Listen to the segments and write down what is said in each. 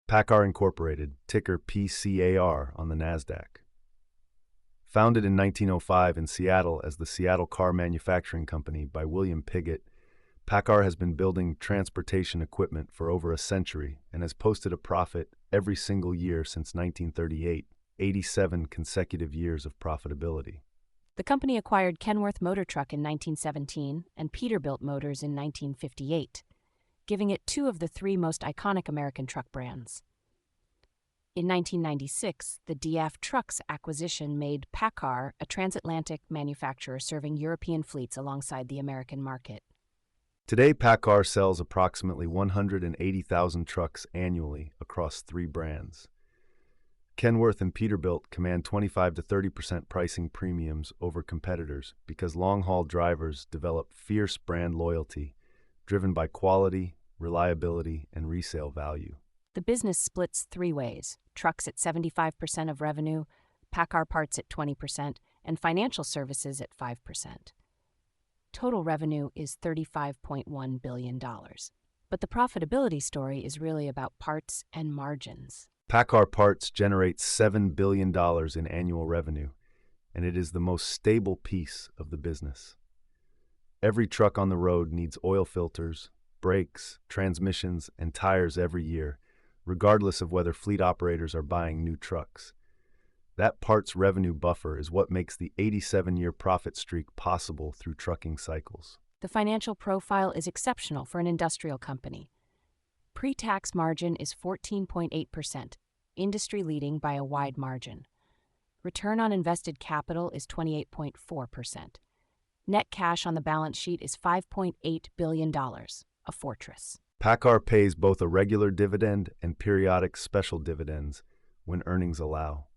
PACCAR Incorporated, ticker PCAR on the NASDAQ. Founded in 1905 in Seattle as the Seattle Car Manufacturing Company by William Pigott, PACCAR has been building transportation equipment for over a century and has posted a profit every single year since 1938, 87 consecutive years of profitability. The company acquired Kenworth Motor Truck in 1917 and Peterbilt Motors in 1958, giving it two of the three most iconic American truck brands. In 1996, the DAF Trucks acquisition made PACCAR a transatlantic manufacturer serving European fleets alongside the American market. Today, PACCAR sells approximately 180,000 trucks annually across three brands. Kenworth and Peterbilt command 25 to 30% pricing premiums over competitors because long-haul drivers develop fierce brand loyalty, driven by quality, reliability, and resale value. The business splits three ways: trucks at 75% of revenue, PACCAR Parts at 20%, and financial services at 5%. Total revenue is $35.1 billion. But the profitability story is really about parts and margins. PACCAR Parts generates $7 billion in annual revenue, and it is the most stable piece of the business. Every truck on the road needs oil filters, brakes, transmissions, and tires every year, regardless of whether fleet operators are buying new trucks. That parts revenue buffer is what makes the 87-year profit streak possible through trucking cycles. The financial profile is exceptional for an industrial company. Pre-tax margin is 14.8%, industry-leading by a wide margin. Return on invested capital is 28.4%. Net cash on the balance sheet is $5.8 billion, a fortress. PACCAR pays both a regular dividend and periodic special dividends when earnings allow.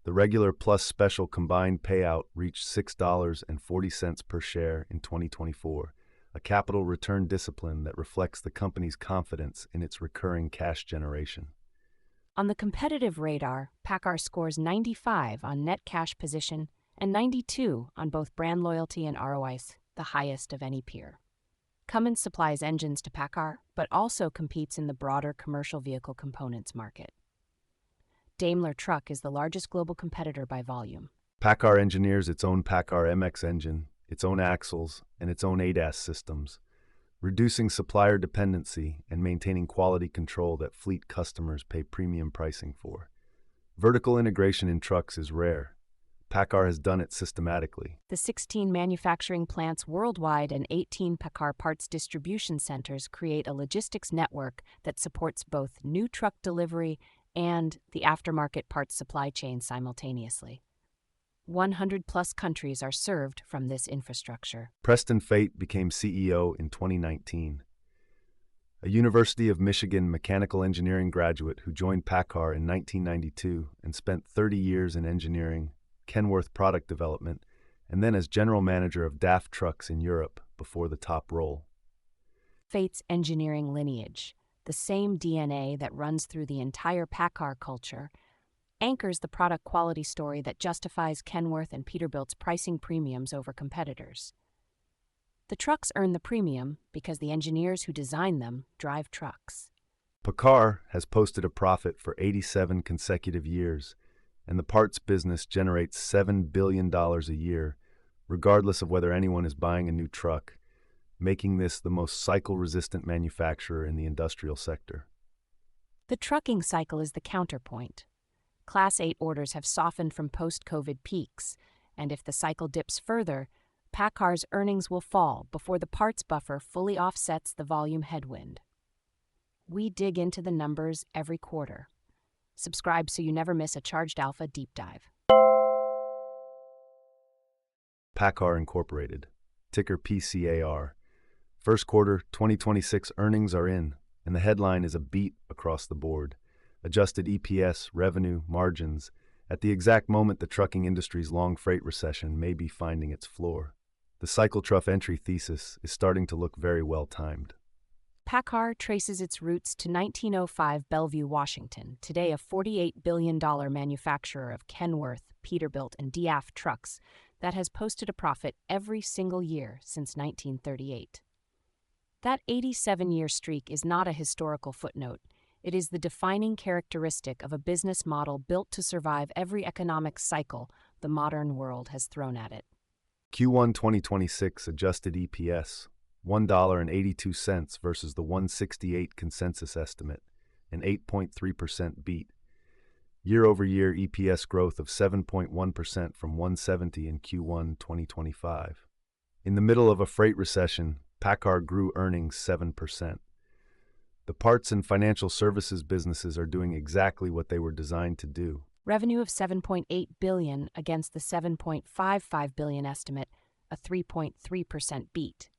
The regular plus special combined payout reached $6.40 per share in 2024, a capital return discipline that reflects the company's confidence in its recurring cash generation. On the competitive radar, PACCAR scores 95 on net cash position and 92 on both brand loyalty and ROIC, the highest of any peer. Cummins supplies engines to PACCAR, but also competes in the broader commercial vehicle components market. Daimler Truck is the largest global competitor by volume. PACCAR engineers its own PACCAR MX engine, its own axles, and its own ADAS systems, reducing supplier dependency and maintaining quality control that fleet customers pay premium pricing for. Vertical integration in trucks is rare. PACCAR has done it systematically. The 16 manufacturing plants worldwide and 18 PACCAR Parts distribution centers create a logistics network that supports both new truck delivery and the aftermarket parts supply chain simultaneously. 100-plus countries are served from this infrastructure. Preston Fate became CEO in 2019. A University of Michigan mechanical engineering graduate who joined PACCAR in 1992 and spent 30 years in engineering, Kenworth product development, and then as general manager of DAF Trucks in Europe before the top role. Fate's engineering lineage, the same DNA that runs through the entire PACCAR culture, anchors the product quality story that justifies Kenworth and Peterbilt's pricing premiums over competitors. The trucks earn the premium because the engineers who design them drive trucks. PACCAR has posted a profit for 87 consecutive years, and the parts business generates $7 billion a year, regardless of whether anyone is buying a new truck, making this the most cycle-resistant manufacturer in the industrial sector. The trucking cycle is the counterpoint. Class 8 orders have softened from post-COVID peaks, and if the cycle dips further, PACCAR's earnings will fall before the parts buffer fully offsets the volume headwind. We dig into the numbers every quarter. Subscribe so you never miss a Charged Alpha deep dive. PACCAR Incorporated, ticker PCAR. First quarter 2026 earnings are in, and the headline is a beat across the board. Adjusted EPS, revenue, margins, at the exact moment the trucking industry's long freight recession may be finding its floor. The cycle trough entry thesis is starting to look very well timed. PACCAR traces its roots to 1905 Bellevue, Washington, today a $48 billion manufacturer of Kenworth, Peterbilt, and DAF trucks that has posted a profit every single year since 1938. That 87-year streak is not a historical footnote. It is the defining characteristic of a business model built to survive every economic cycle the modern world has thrown at it. Q1 2026 adjusted EPS, $1.82 versus the 168 consensus estimate, an 8.3% beat. Year-over-year EPS growth of 7.1% from 170 in Q1 2025. In the middle of a freight recession, PACCAR grew earnings 7%. The parts and financial services businesses are doing exactly what they were designed to do. Revenue of $7.8 billion against the $7.55 billion estimate, a 3.3% beat.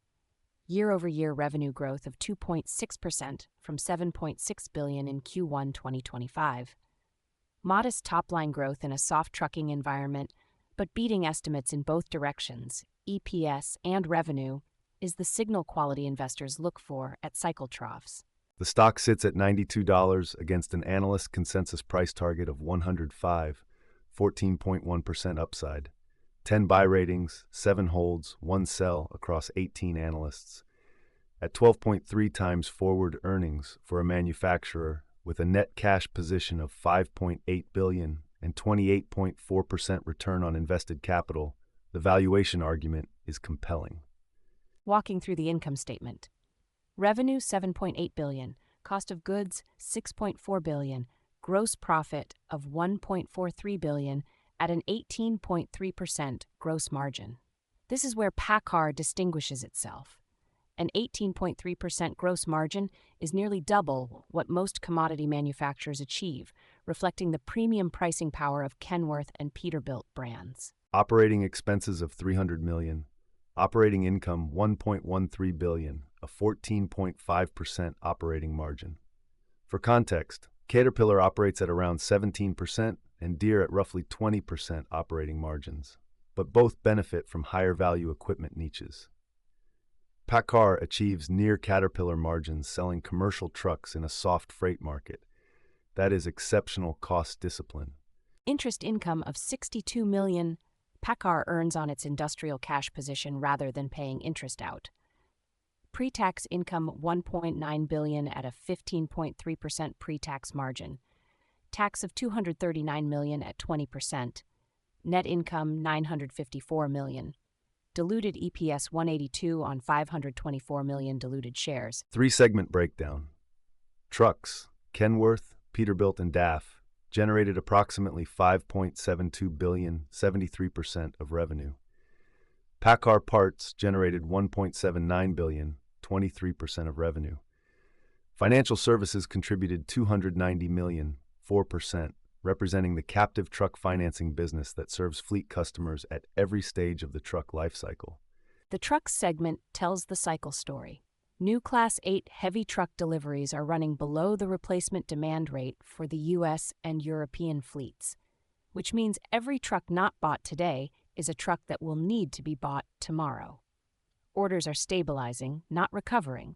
Year-over-year revenue growth of 2.6% from $7.6 billion in Q1 2025. Modest top-line growth in a soft trucking environment, but beating estimates in both directions, EPS and revenue, is the signal quality investors look for at cycle troughs. The stock sits at $92 against an analyst consensus price target of $105, 14.1% upside. 10 buy ratings, 7 holds, 1 sell across 18 analysts. At 12.3 times forward earnings for a manufacturer with a net cash position of $5.8 billion and 28.4% return on invested capital, the valuation argument is compelling. Walking through the income statement. Revenue $7.8 billion, cost of goods $6.4 billion, gross profit of $1.43 billion at an 18.3% gross margin. This is where PACCAR distinguishes itself. An 18.3% gross margin is nearly double what most commodity manufacturers achieve, reflecting the premium pricing power of Kenworth and Peterbilt brands. Operating expenses of $300 million. Operating income $1.13 billion, a 14.5% operating margin. For context, Caterpillar operates at around 17% and Deere at roughly 20% operating margins, but both benefit from higher value equipment niches. PACCAR achieves near Caterpillar margins selling commercial trucks in a soft freight market. That is exceptional cost discipline. Interest income of $62 million. PACCAR earns on its industrial cash position rather than paying interest out. Pre-tax income $1.9 billion at a 15.3% pre-tax margin. Tax of $239 million at 20%. Net income $954 million. Diluted EPS $1.82 on 524 million diluted shares. 3-segment breakdown. Trucks, Kenworth, Peterbilt, and DAF generated approximately $5.72 billion, 73% of revenue. PACCAR Parts generated $1.79 billion, 23% of revenue. Financial services contributed $290 million, 4%, representing the captive truck financing business that serves fleet customers at every stage of the truck lifecycle. The trucks segment tells the cycle story. New Class 8 heavy truck deliveries are running below the replacement demand rate for the U.S. and European fleets, which means every truck not bought today is a truck that will need to be bought tomorrow. Orders are stabilizing, not recovering,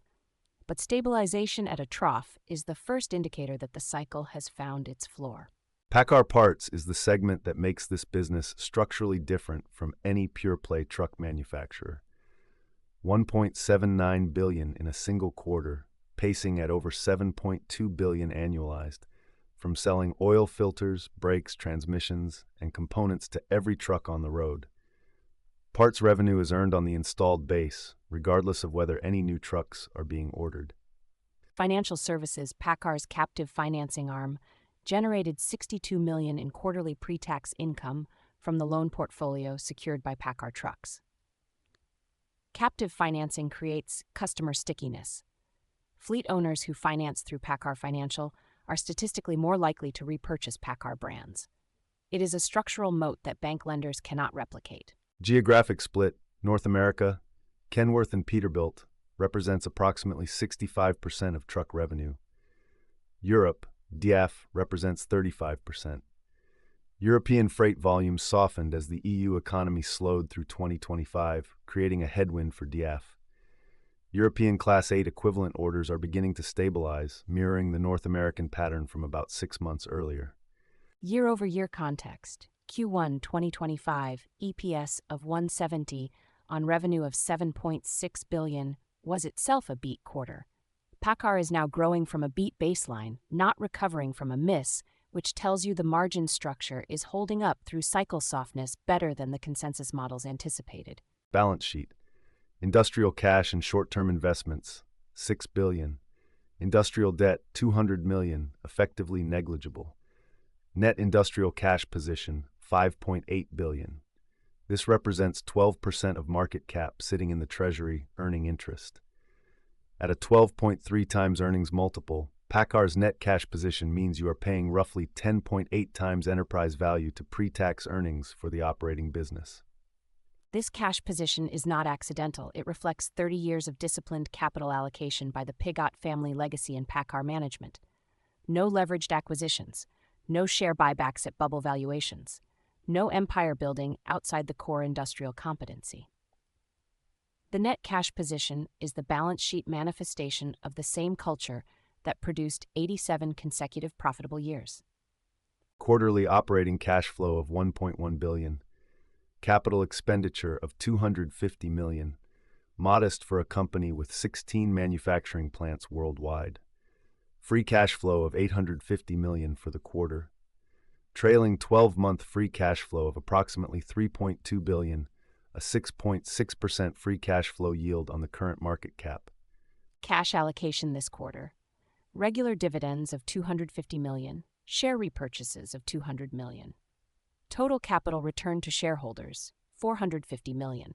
but stabilization at a trough is the first indicator that the cycle has found its floor. PACCAR Parts is the segment that makes this business structurally different from any pure-play truck manufacturer. $1.79 billion in a single quarter, pacing at over $7.2 billion annualized, from selling oil filters, brakes, transmissions, and components to every truck on the road. Parts revenue is earned on the installed base, regardless of whether any new trucks are being ordered. Financial services, PACCAR's captive financing arm, generated $62 million in quarterly pre-tax income from the loan portfolio secured by PACCAR trucks. Captive financing creates customer stickiness. Fleet owners who finance through PACCAR Financial are statistically more likely to repurchase PACCAR brands. It is a structural moat that bank lenders cannot replicate. Geographic split, North America, Kenworth and Peterbilt represents approximately 65% of truck revenue. Europe, DAF represents 35%. European freight volumes softened as the EU economy slowed through 2025, creating a headwind for DAF. European Class 8 equivalent orders are beginning to stabilize, mirroring the North American pattern from about 6 months earlier. Year-over-year context, Q1 2025 EPS of $1.70 on revenue of $7.6 billion was itself a beat quarter. PACCAR is now growing from a beat baseline, not recovering from a miss, which tells you the margin structure is holding up through cycle softness better than the consensus models anticipated. Balance sheet. Industrial cash and short-term investments, $6 billion. Industrial debt, $200 million, effectively negligible. Net industrial cash position, $5.8 billion. This represents 12% of market cap sitting in the treasury, earning interest. At a 12.3 times earnings multiple, PACCAR's net cash position means you are paying roughly 10.8 times enterprise value to pre-tax earnings for the operating business. This cash position is not accidental. It reflects 30 years of disciplined capital allocation by the Piggott family legacy in PACCAR management. No leveraged acquisitions, no share buybacks at bubble valuations, no empire building outside the core industrial competency. The net cash position is the balance sheet manifestation of the same culture that produced 87 consecutive profitable years. Quarterly operating cash flow of $1.1 billion. Capital expenditure of $250 million, modest for a company with 16 manufacturing plants worldwide. Free cash flow of $850 million for the quarter. Trailing 12-month free cash flow of approximately $3.2 billion, a 6.6% free cash flow yield on the current market cap. Cash allocation this quarter. Regular dividends of $250 million, share repurchases of $200 million. Total capital return to shareholders, $450 million.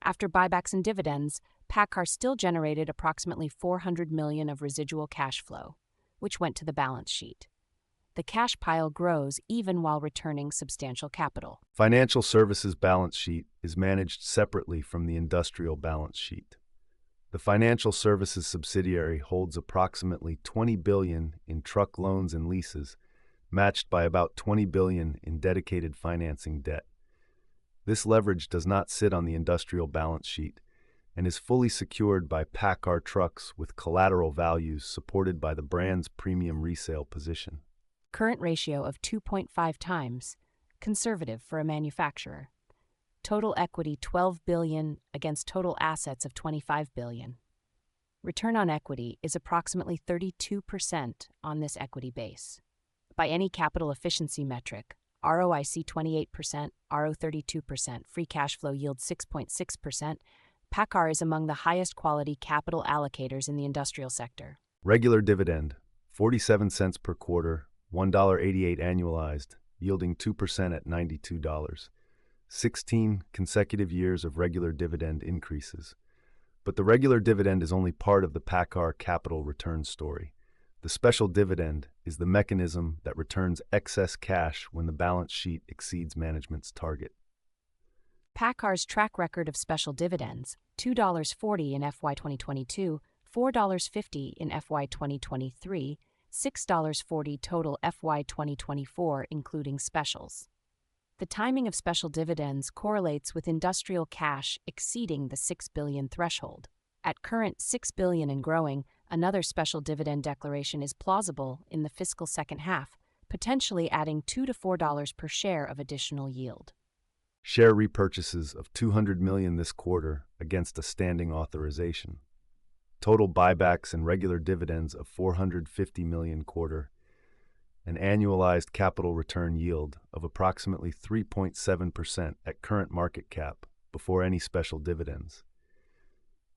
After buybacks and dividends, PACCAR still generated approximately $400 million of residual cash flow, which went to the balance sheet. The cash pile grows even while returning substantial capital. Financial services balance sheet is managed separately from the industrial balance sheet. The financial services subsidiary holds approximately $20 billion in truck loans and leases, matched by about $20 billion in dedicated financing debt. This leverage does not sit on the industrial balance sheet and is fully secured by PACCAR trucks with collateral values supported by the brand's premium resale position. Current ratio of 2.5 times, conservative for a manufacturer. Total equity $12 billion against total assets of $25 billion. Return on equity is approximately 32% on this equity base. By any capital efficiency metric, ROIC 28%, RO 32%, free cash flow yield 6.6%, PACCAR is among the highest quality capital allocators in the industrial sector. Regular dividend, 47 cents per quarter, $1.88 annualized, yielding 2% at $92. 16 consecutive years of regular dividend increases. But the regular dividend is only part of the PACCAR capital return story. The special dividend is the mechanism that returns excess cash when the balance sheet exceeds management's target. PACCAR's track record of special dividends, $2.40 in FY 2022, $4.50 in FY 2023, $6.40 total FY 2024 including specials. The timing of special dividends correlates with industrial cash exceeding the $6 billion threshold. At current $6 billion and growing, another special dividend declaration is plausible in the fiscal second half, potentially adding $2 to $4 per share of additional yield. Share repurchases of $200 million this quarter against a standing authorization. Total buybacks and regular dividends of $450 million quarter. An annualized capital return yield of approximately 3.7% at current market cap before any special dividends.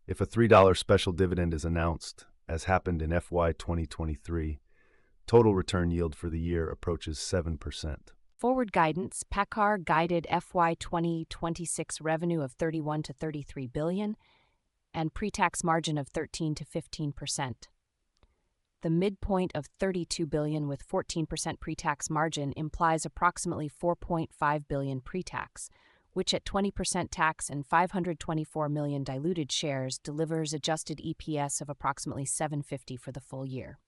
If a $3 special dividend is announced, as happened in FY 2023, total return yield for the year approaches 7%. Forward guidance, PACCAR guided FY 2026 revenue of $31 to $33 billion and pre-tax margin of 13 to 15%. The midpoint of $32 billion with 14% pre-tax margin implies approximately $4.5 billion pre-tax, which at 20% tax and 524 million diluted shares delivers adjusted EPS of approximately $7.50 for the full year.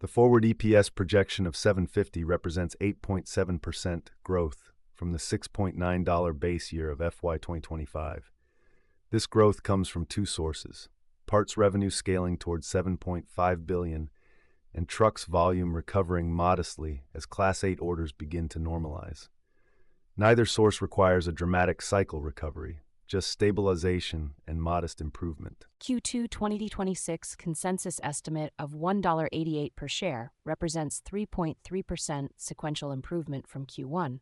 The forward EPS projection of $7.50 represents 8.7% growth from the $6.9 base year of FY 2025. This growth comes from two sources: parts revenue scaling towards $7.5 billion and trucks volume recovering modestly as Class 8 orders begin to normalize. Neither source requires a dramatic cycle recovery, just stabilization and modest improvement. Q2 2026 consensus estimate of $1.88 per share represents 3.3% sequential improvement from Q1.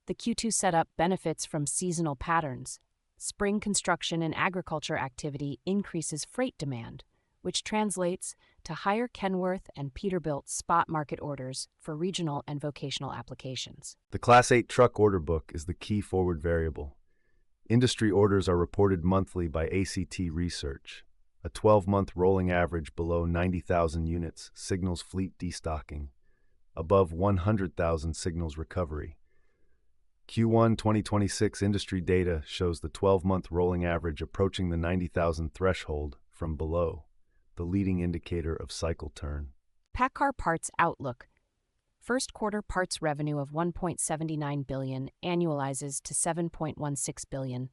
The Q2 setup benefits from seasonal patterns. Spring construction and agriculture activity increases freight demand, which translates to higher Kenworth and Peterbilt spot market orders for regional and vocational applications. The Class 8 truck order book is the key forward variable. Industry orders are reported monthly by ACT Research. A 12-month rolling average below 90,000 units signals fleet destocking. Above 100,000 signals recovery. Q1 2026 industry data shows the 12-month rolling average approaching the 90,000 threshold from below, the leading indicator of cycle turn. PACCAR Parts outlook. First quarter parts revenue of $1.79 billion annualizes to $7.16 billion.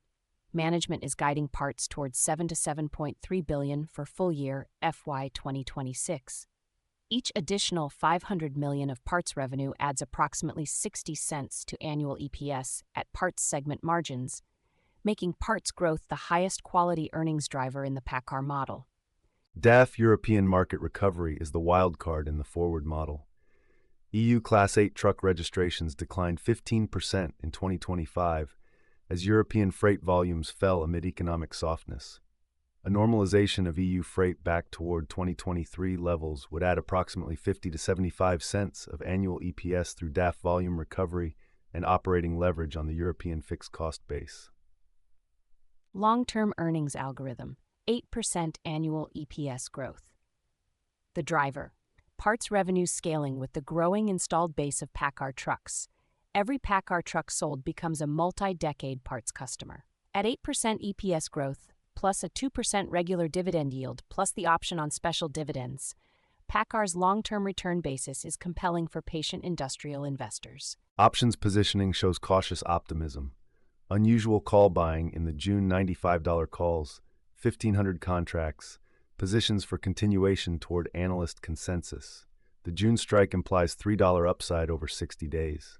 Management is guiding parts towards $7 to $7.3 billion for full year FY 2026. Each additional $500 million of parts revenue adds approximately 60 cents to annual EPS at parts segment margins, making parts growth the highest quality earnings driver in the PACCAR model. DAF European market recovery is the wild card in the forward model. EU Class 8 truck registrations declined 15% in 2025 as European freight volumes fell amid economic softness. A normalization of EU freight back toward 2023 levels would add approximately 50 to 75 cents of annual EPS through DAF volume recovery and operating leverage on the European fixed cost base. Long-term earnings algorithm, 8% annual EPS growth. The driver, parts revenue scaling with the growing installed base of PACCAR trucks. Every PACCAR truck sold becomes a multi-decade parts customer. At 8% EPS growth, plus a 2% regular dividend yield, plus the option on special dividends, PACCAR's long-term return basis is compelling for patient industrial investors. Options positioning shows cautious optimism. Unusual call buying in the June $95 calls, 1,500 contracts, positions for continuation toward Analyst Consensus. The June strike implies $3 upside over 60 days.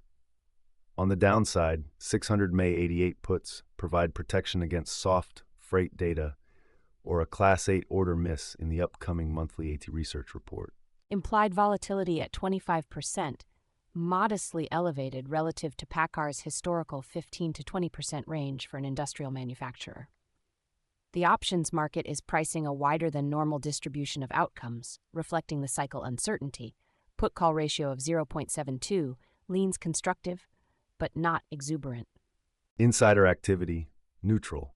On the downside, 600 May 88 puts provide protection against soft freight data or a Class 8 order miss in the upcoming monthly AT Research report. Implied volatility at 25%, modestly elevated relative to PACCAR's historical 15 to 20% range for an industrial manufacturer. The options market is pricing a wider than normal distribution of outcomes, reflecting the cycle uncertainty. Put-call ratio of 0.72 leans constructive, but not exuberant. Insider activity, neutral.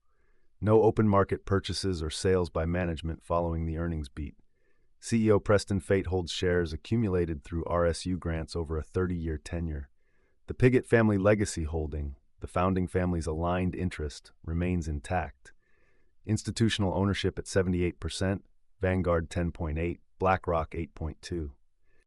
No open market purchases or sales by management following the earnings beat. CEO Preston Fate holds shares accumulated through RSU grants over a 30-year tenure. The Piggott family legacy holding, the founding family's aligned interest, remains intact. Institutional ownership at 78%, Vanguard 10.8, BlackRock 8.2.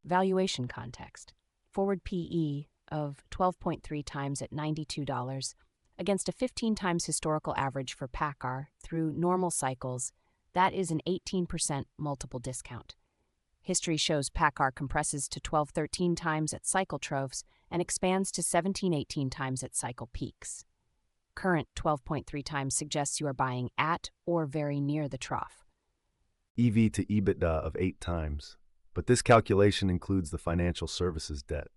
Valuation context. Forward PE of 12.3 times at $92, against a 15 times historical average for PACCAR through normal cycles. That is an 18% multiple discount. History shows PACCAR compresses to 12-13 times at cycle troughs and expands to 17-18 times at cycle peaks. Current 12.3 times suggests you are buying at or very near the trough. EV to EBITDA of 8 times, but this calculation includes the financial services debt.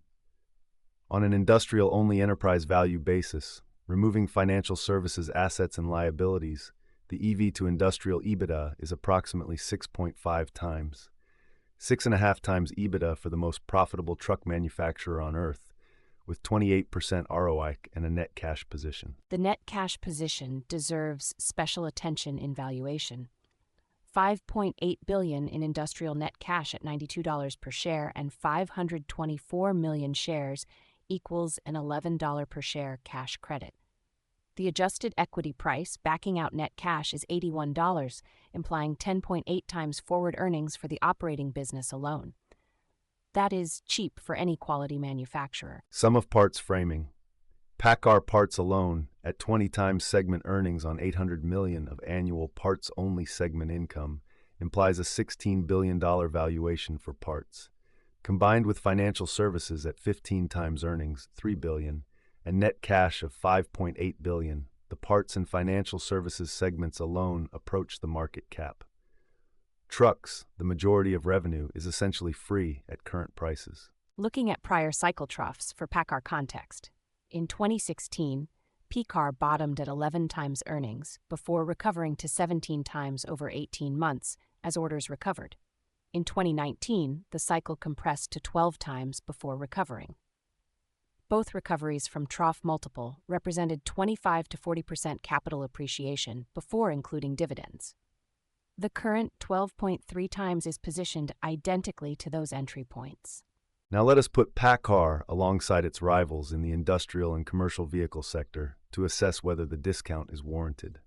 On an industrial-only enterprise value basis, removing financial services assets and liabilities, the EV to industrial EBITDA is approximately 6.5 times. 6.5 times EBITDA for the most profitable truck manufacturer on Earth, with 28% ROIC and a net cash position. The net cash position deserves special attention in valuation. $5.8 billion in industrial net cash at $92 per share and 524 million shares equals an $11 per share cash credit. The adjusted equity price backing out net cash is $81, implying 10.8 times forward earnings for the operating business alone. That is cheap for any quality manufacturer. Sum of parts framing. PACCAR Parts alone, at 20 times segment earnings on $800 million of annual parts-only segment income, implies a $16 billion valuation for parts. Combined with financial services at 15 times earnings, $3 billion, and net cash of $5.8 billion, the parts and financial services segments alone approach the market cap. Trucks, the majority of revenue, is essentially free at current prices. Looking at prior cycle troughs for PACCAR context. In 2016, PCAR bottomed at 11 times earnings before recovering to 17 times over 18 months as orders recovered. In 2019, the cycle compressed to 12 times before recovering. Both recoveries from trough multiple represented 25 to 40% capital appreciation before including dividends. The current 12.3 times is positioned identically to those entry points. Now let us put PACCAR alongside its rivals in the industrial and commercial vehicle sector to assess whether the discount is warranted.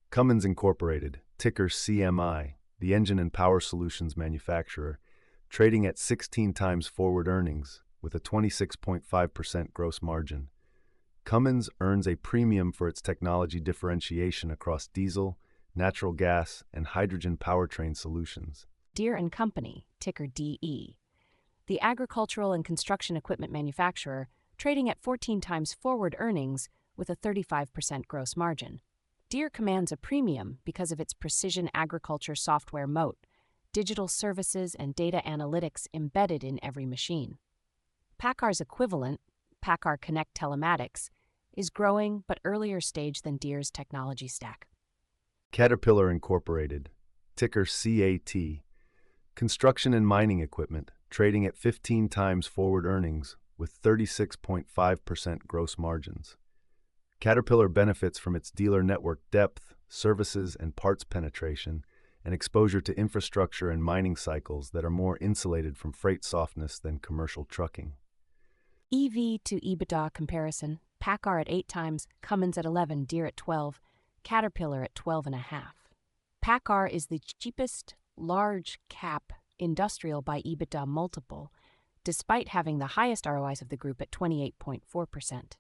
Cummins Incorporated, ticker CMI, the engine and power solutions manufacturer, trading at 16 times forward earnings with a 26.5% gross margin. Cummins earns a premium for its technology differentiation across diesel, natural gas, and hydrogen powertrain solutions. Deere & Company, ticker DE, the agricultural and construction equipment manufacturer, trading at 14 times forward earnings with a 35% gross margin. Deere commands a premium because of its precision agriculture software moat, digital services, and data analytics embedded in every machine. PACCAR's equivalent, PACCAR Connect Telematics, is growing but earlier stage than Deere's technology stack. Caterpillar Incorporated, ticker CAT, construction and mining equipment, trading at 15 times forward earnings with 36.5% gross margins. Caterpillar benefits from its dealer network depth, services and parts penetration, and exposure to infrastructure and mining cycles that are more insulated from freight softness than commercial trucking. EV to EBITDA comparison, PACCAR at 8 times, Cummins at 11, Deere at 12, Caterpillar at 12.5. PACCAR is the cheapest large cap industrial by EBITDA multiple, despite having the highest ROIs of the group at 28.4%.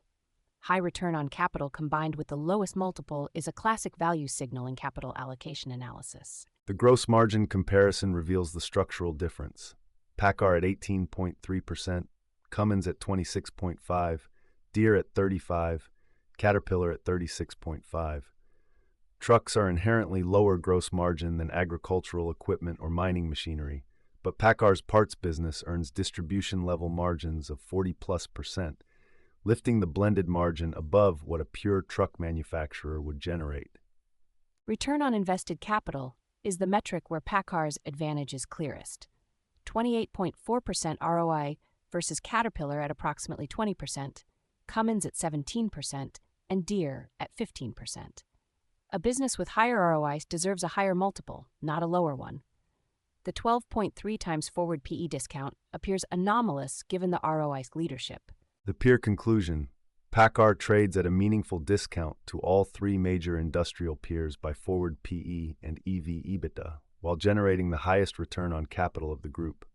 High return on capital combined with the lowest multiple is a classic value signal in capital allocation analysis. The gross margin comparison reveals the structural difference. PACCAR at 18.3%, Cummins at 26.5%, Deere at 35%, Caterpillar at 36.5%. Trucks are inherently lower gross margin than agricultural equipment or mining machinery, but PACCAR's parts business earns distribution-level margins of 40+%, lifting the blended margin above what a pure truck manufacturer would generate. Return on invested capital is the metric where PACCAR's advantage is clearest. 28.4% ROI versus Caterpillar at approximately 20%, Cummins at 17%, and Deere at 15%. A business with higher ROIs deserves a higher multiple, not a lower one. The 12.3 times forward PE discount appears anomalous given the ROI's leadership. The peer conclusion: PACCAR trades at a meaningful discount to all three major industrial peers by forward PE and EV/EBITDA, while generating the highest return on capital of the group.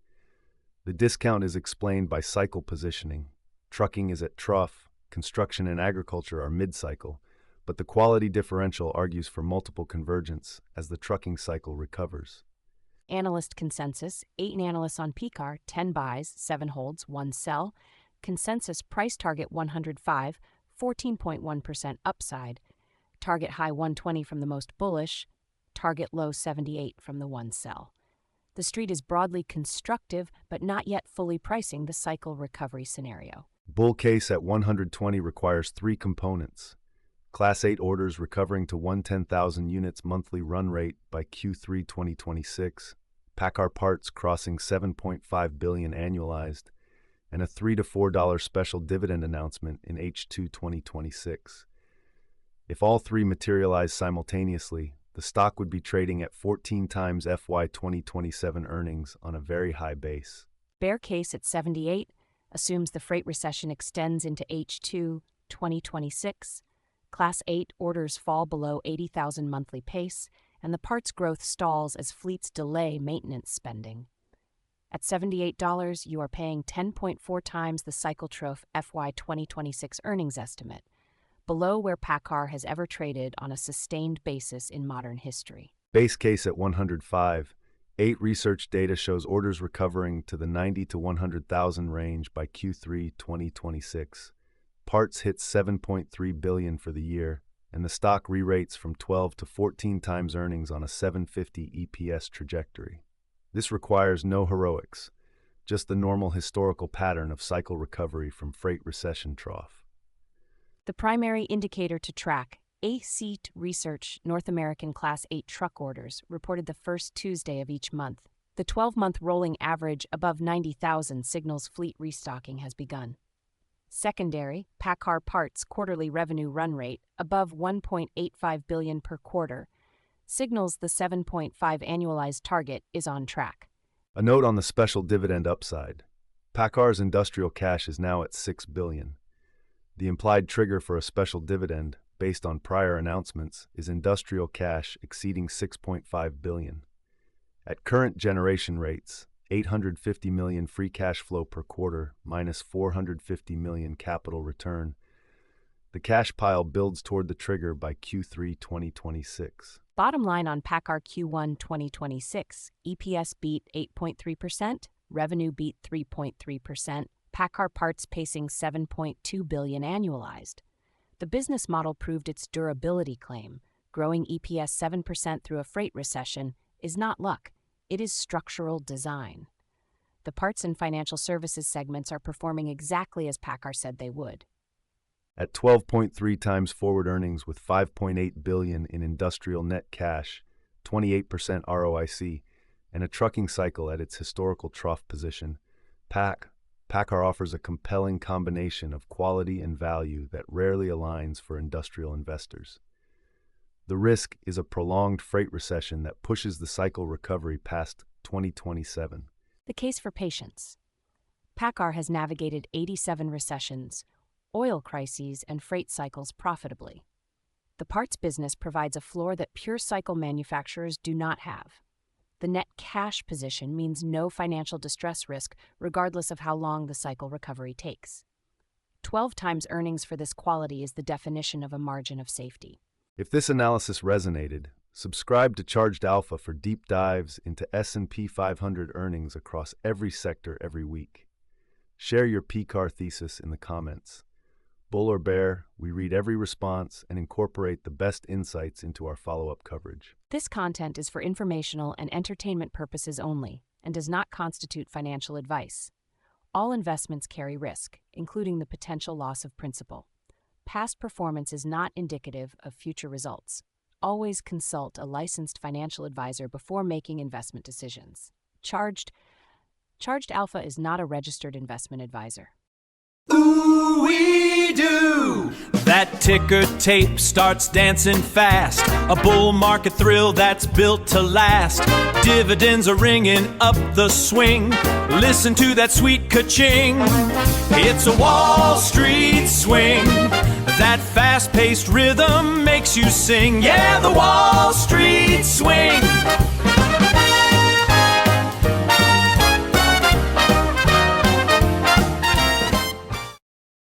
The discount is explained by cycle positioning. Trucking is at trough, construction and agriculture are mid-cycle, but the quality differential argues for multiple convergence as the trucking cycle recovers. Analyst Consensus, 8 analysts on PCAR, 10 buys, 7 holds, 1 sell. Consensus price target 105, 14.1% upside. Target high 120 from the most bullish. Target low 78 from the 1 sell. The street is broadly constructive, but not yet fully pricing the cycle recovery scenario. Bull case at 120 requires 3 components. Class 8 orders recovering to 110,000 units monthly run rate by Q3 2026, PACCAR Parts crossing $7.5 billion annualized, and a $3 to $4 special dividend announcement in H2 2026. If all three materialize simultaneously, the stock would be trading at 14 times FY 2027 earnings on a very high base. Bear case at 78 assumes the freight recession extends into H2 2026. Class 8 orders fall below 80,000 monthly pace, and the parts growth stalls as fleets delay maintenance spending. At $78, you are paying 10.4 times the cycle trough FY 2026 earnings estimate, below where PACCAR has ever traded on a sustained basis in modern history. Base case at 105, 8 research data shows orders recovering to the 90 to 100,000 range by Q3 2026. Parts hit $7.3 billion for the year, and the stock re-rates from 12 to 14 times earnings on a 750 EPS trajectory. This requires no heroics, just the normal historical pattern of cycle recovery from freight recession trough. The primary indicator to track, AC Research North American Class 8 truck orders, reported the first Tuesday of each month. The 12-month rolling average above 90,000 signals fleet restocking has begun. Secondary, PACCAR Parts quarterly revenue run rate, above $1.85 billion per quarter, signals the 7.5 annualized target is on track. A note on the special dividend upside. PACCAR's industrial cash is now at $6 billion. The implied trigger for a special dividend, based on prior announcements, is industrial cash exceeding $6.5 billion. At current generation rates, $850 million free cash flow per quarter minus $450 million capital return, the cash pile builds toward the trigger by Q3 2026. Bottom line on PACCAR Q1 2026, EPS beat 8.3%, revenue beat 3.3%, PACCAR Parts pacing $7.2 billion annualized. The business model proved its durability claim. Growing EPS 7% through a freight recession is not luck, it is structural design. The parts and financial services segments are performing exactly as PACCAR said they would. At 12.3 times forward earnings with $5.8 billion in industrial net cash, 28% ROIC, and a trucking cycle at its historical trough position, PACCAR offers a compelling combination of quality and value that rarely aligns for industrial investors. The risk is a prolonged freight recession that pushes the cycle recovery past 2027. The case for patience. PACCAR has navigated 87 recessions, oil crises, and freight cycles profitably. The parts business provides a floor that pure cycle manufacturers do not have. The net cash position means no financial distress risk, regardless of how long the cycle recovery takes. 12 times earnings for this quality is the definition of a margin of safety. If this analysis resonated, subscribe to Charged Alpha for deep dives into S&P 500 earnings across every sector every week. Share your PCAR thesis in the comments. Bull or bear, we read every response and incorporate the best insights into our follow-up coverage. This content is for informational and entertainment purposes only and does not constitute financial advice. All investments carry risk, including the potential loss of principal. Past performance is not indicative of future results. Always consult a licensed financial advisor before making investment decisions. Charged Alpha is not a registered investment advisor. Ooh-wee do! That ticker tape starts dancing fast. A bull market thrill that's built to last. Dividends are ringing up the swing. Listen to that sweet ka-ching. It's a Wall Street swing. That fast-paced rhythm makes you sing. Yeah, the Wall